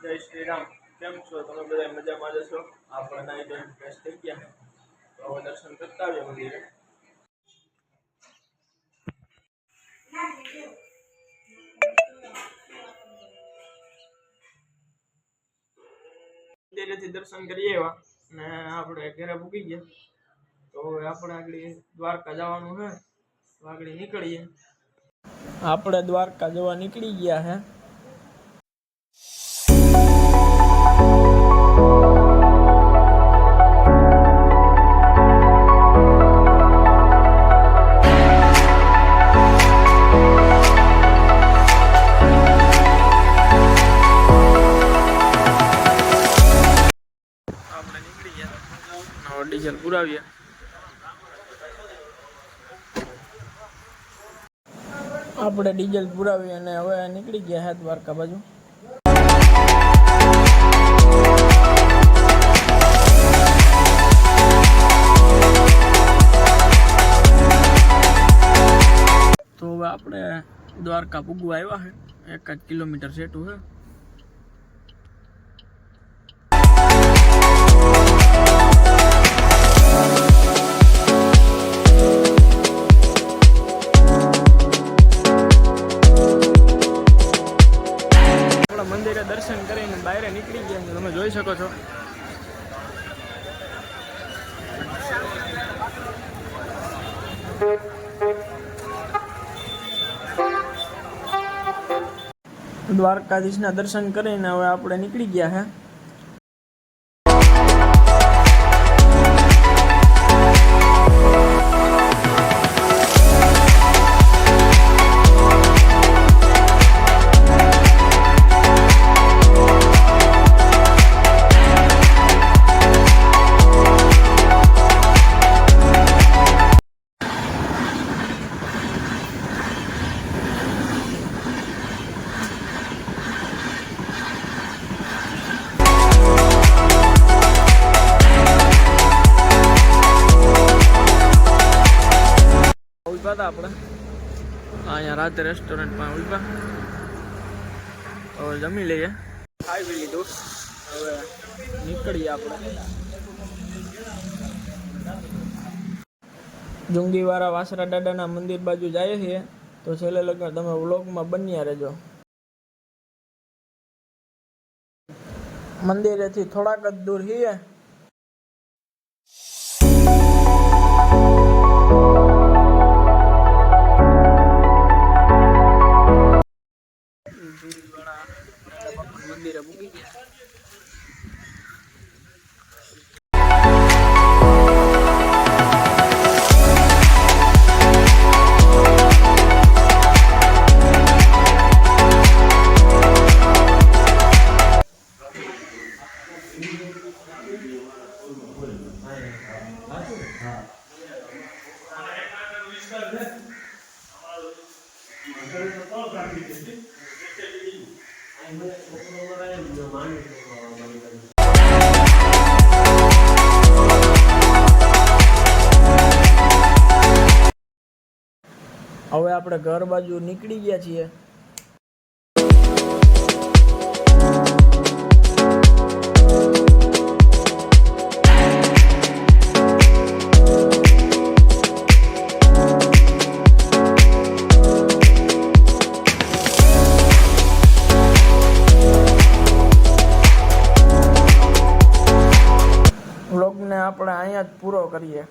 જય શ્રી રામ. કેમ છો તમે બધા? મજામાં જશો? આપણે નાઈ ધોઈને ફ્રેશ થઈ ગયા. તો હવે દર્શન કરતા આવીએ મંદિરે. મંદિરેથી દર્શન કરી આવ્યા ને આપણે ઘરે પૂકી ગયા. તો હવે આપણે આગળ દ્વારકા જવાનું છે. તો આગળ નીકળીએ. આપણે દ્વારકા જવા નીકળી ગયા હે. આપણે નીકળી ગયા. ડીઝલ પુરાવીએ. આપણે ડીઝલ પુરાવી અને હવે નીકળી ગયા હે દ્વારકા બાજુ. તો હવે આપણે દ્વારકા પૂગવા આવ્યા છે. 1 કિલોમીટર સેટું છે. મંદિરે દર્શન કરીને બહાર નીકળી ગયા. તમે જોઈ શકો છો. દ્વારકાધીશના દર્શન કરીને હવે આપણે નીકળી ગયા હે. ઉભા હતા આપણે અહીંયા રાતે રેસ્ટોરન્ટમાં ઉભા. હવે જમી લઈએ. ખાઈ લીધું. હવે નીકળીએ આપણે. જુંગીવાળા વાસરા દાદાના મંદિર બાજુ જઈએ છીએ. તો છેલ્લે લગન તમે વ્લોગમાં બન્યા રહેજો. મંદિરેથી થોડાક જ દૂર છીએ. મંદિરે મૂકી ગયા. હવે આપણે ઘર બાજુ નીકળી ગયા છીએ. વ્લોગને આપણે અહીંયા જ પૂરો કરીએ.